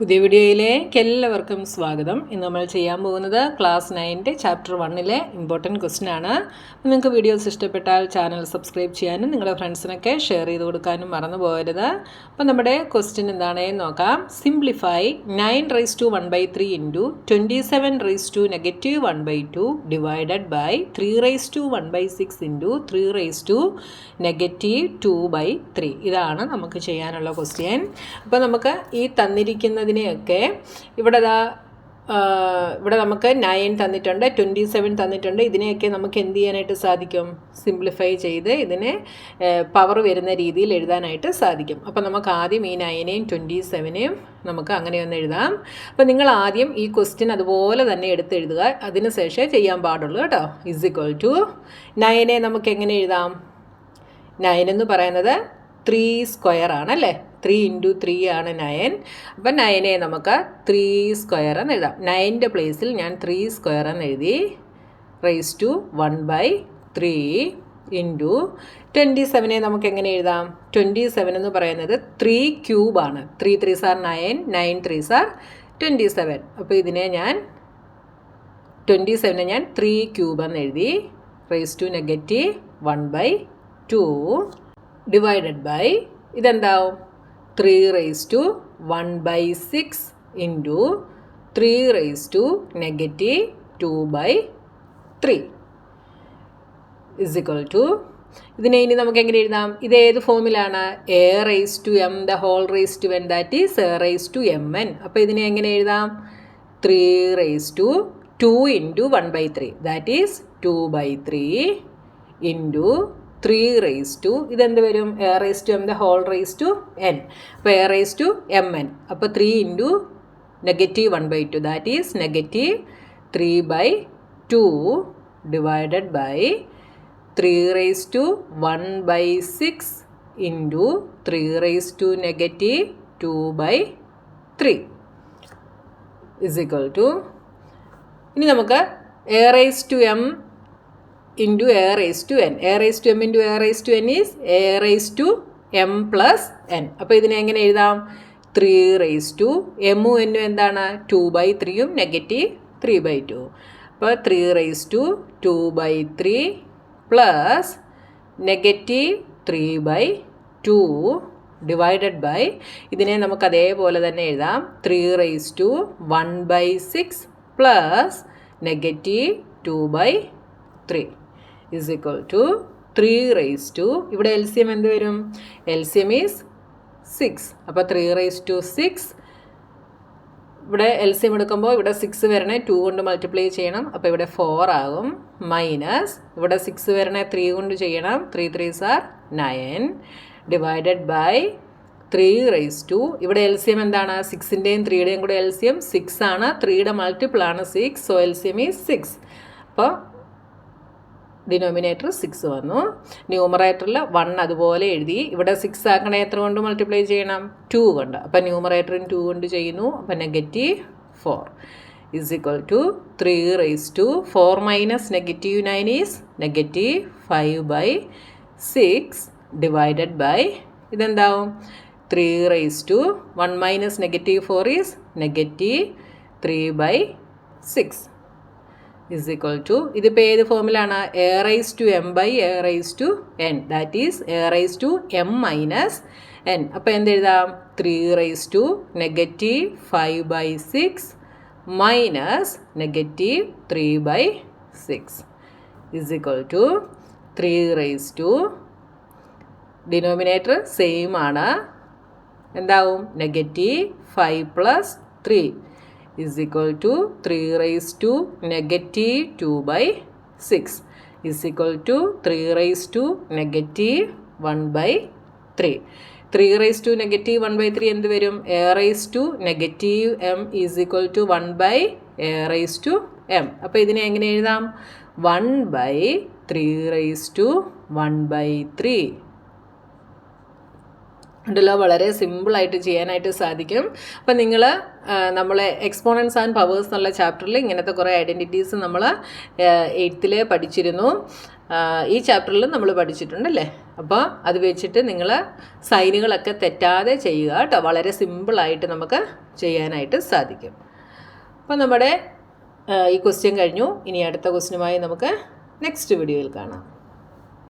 പുതിയ വീഡിയോയിലേക്ക് എല്ലാവർക്കും സ്വാഗതം. ഇന്ന് നമ്മൾ ചെയ്യാൻ പോകുന്നത് ക്ലാസ് 9 ചാപ്റ്റർ 1 ഇമ്പോർട്ടൻറ്റ് ക്വസ്റ്റ്യൻ ആണ്. നിങ്ങൾക്ക് വീഡിയോസ് ഇഷ്ടപ്പെട്ടാൽ ചാനൽ സബ്സ്ക്രൈബ് ചെയ്യാനും നിങ്ങളുടെ ഫ്രണ്ട്സിനൊക്കെ ഷെയർ ചെയ്ത് കൊടുക്കാനും മറന്നു പോകരുത്. അപ്പോൾ നമ്മുടെ ക്വസ്റ്റ്യൻ എന്താണെന്ന് നോക്കാം. Simplify 9⁻⁴ into 27⁻⁻² divided by 3⁻⁴ into 3⁻⁻². ഇതാണ് നമുക്ക് ചെയ്യാനുള്ള ക്വസ്റ്റ്യൻ. അപ്പോൾ നമുക്ക് ഈ തന്നിരിക്കുന്നതിനെയൊക്കെ ഇവിടെ നമുക്ക് 9 തന്നിട്ടുണ്ട്, 27 തന്നിട്ടുണ്ട്. ഇതിനെയൊക്കെ നമുക്ക് എന്ത് ചെയ്യാനായിട്ട് സാധിക്കും? സിംപ്ലിഫൈ ചെയ്ത് ഇതിനെ പവർ വരുന്ന രീതിയിൽ എഴുതാനായിട്ട് സാധിക്കും. അപ്പോൾ നമുക്ക് ആദ്യം ഈ 9നെയും 27നെയും നമുക്ക് അങ്ങനെ ഒന്ന് എഴുതാം. അപ്പോൾ നിങ്ങൾ ആദ്യം ഈ ക്വസ്റ്റ്യൻ അതുപോലെ തന്നെ എടുത്തെഴുതുക, അതിന് ശേഷമേ ചെയ്യാൻ പാടുള്ളൂ കേട്ടോ. = 9നെ നമുക്ക് എങ്ങനെ എഴുതാം? 9 എന്ന് പറയുന്നത് 3² ആണല്ലേ. 3 × 3 ആണ് 9. അപ്പം 9നെ നമുക്ക് 3² എന്ന് എഴുതാം. 9ൻ്റെ പ്ലേസിൽ ഞാൻ 3² എന്ന് എഴുതി. ⁻⁴ ഇൻറ്റു 27നെ നമുക്ക് എങ്ങനെ എഴുതാം? 27 എന്ന് പറയുന്നത് 3³ ആണ്. 3 3s are 9, 9 3s are 27. അപ്പോൾ ഇതിനെ ഞാൻ 27നെ ഞാൻ 3³ എന്ന് എഴുതി. ⁻⁻1/2 ഡിവൈഡഡ് ബൈ ഇതെന്താവും? 3⁻⁴ ഇൻറ്റു 3⁻⁻2/3 ഇതിനെ ഇനി നമുക്ക് എങ്ങനെ എഴുതാം? ഇത് ഏത് ഫോമിലാണ്? a⁻m⁴n that is a⁻mn. അപ്പോൾ ഇതിനെ എങ്ങനെ എഴുതാം? 3⁻2 ഇൻറ്റു 1/3 ദാറ്റ് ഈസ് 2/3 ഇൻറ്റു 3⁻2 ഇതെന്ത് വരും? a⁻m⁴n. അപ്പോൾ a⁻mn. അപ്പോൾ 3 into -1/2 that is -3/2 divided by 3⁻⁴ into 3⁻⁻2/3 ഇനി നമുക്ക് a⁻m into a⁻n. a⁻m into a⁻n is a⁻m + n. അപ്പോൾ ഇതിനെ എങ്ങനെ എഴുതാം? 3⁻m n എന്താണ്? 2/3 -3/2. അപ്പോൾ 3⁻2/3 പ്ലസ് -3/2 ഡിവൈഡഡ് ബൈ ഇതിനെ നമുക്ക് അതേപോലെ തന്നെ എഴുതാം. 3⁻1/6 പ്ലസ് -2/3 3⁻. ഇവിടെ LCM എന്ത് വരും? LCM is 6. അപ്പോൾ 3⁻6. ഇവിടെ LCM എടുക്കുമ്പോൾ ഇവിടെ 6 വരണേ 2 കൊണ്ട് മൾട്ടിപ്ലൈ ചെയ്യണം. അപ്പോൾ ഇവിടെ 4 ആകും. മൈനസ് ഇവിടെ 6 വരണേ 3 കൊണ്ട് ചെയ്യണം. 3 3s are 9 ഡിവൈഡഡ് ബൈ 3⁻. ഇവിടെ LCM എന്താണ്? 6ൻ്റെയും 3യുടെയും കൂടെ LCM 6 ആണ്. 3യുടെ മൾട്ടിപ്പിൾ ആണ് 6. So LCM is 6. അപ്പോൾ ഡിനോമിനേറ്റർ 6 വന്നു. ന്യൂമറേറ്ററിൽ 1 അതുപോലെ എഴുതി. ഇവിടെ 6 ആക്കണേ എത്ര കൊണ്ട് മൾട്ടിപ്ലൈ ചെയ്യണം? 2 കൊണ്ട്. അപ്പം ന്യൂമറേറ്ററിന് 2 കൊണ്ട് ചെയ്യുന്നു. അപ്പം -4 3⁻4 മൈനസ് -9 ഈസ് -5/6 ഡിവൈഡഡ് ബൈ ഇതെന്താവും? 3⁻1 മൈനസ് -4 ഈസ് -3/6 ഇതിപ്പോൾ ഏത് ഫോമിലാണ്? a⁻m/a⁻n that is a⁻m - n. അപ്പോൾ എന്തെഴുതാം? 3⁻5/6 മൈനസ് -3/6 3⁻. ഡിനോമിനേറ്റർ സെയിം ആണ്. എന്താവും? -5 + 3 3⁻2/6 3⁻1/3. 3⁻1/3 എന്ത് വരും? a⁻m = 1/a⁻m. അപ്പോൾ ഇതിനെ എങ്ങനെ എഴുതാം? 1/3⁻1/3 ഉണ്ടല്ലോ, വളരെ സിമ്പിളായിട്ട് ചെയ്യാനായിട്ട് സാധിക്കും. അപ്പം നിങ്ങൾ നമ്മളെ എക്സ്പോണൻസ് ആൻഡ് പവേഴ്സ് എന്നുള്ള ചാപ്റ്ററിൽ ഇങ്ങനത്തെ കുറേ ഐഡൻറ്റിറ്റീസ് നമ്മൾ 8th പഠിച്ചിരുന്നു. ഈ ചാപ്റ്ററിൽ നമ്മൾ പഠിച്ചിട്ടുണ്ടല്ലേ. അപ്പോൾ അത് വെച്ചിട്ട് നിങ്ങൾ സൈനുകളൊക്കെ തെറ്റാതെ ചെയ്യുക കേട്ടോ. വളരെ സിമ്പിളായിട്ട് നമുക്ക് ചെയ്യാനായിട്ട് സാധിക്കും. അപ്പോൾ നമ്മുടെ ഈ ക്വസ്റ്റ്യൻ കഴിഞ്ഞു. ഇനി അടുത്ത ക്വസ്റ്റ്യനുമായി നമുക്ക് നെക്സ്റ്റ് വീഡിയോയിൽ കാണാം.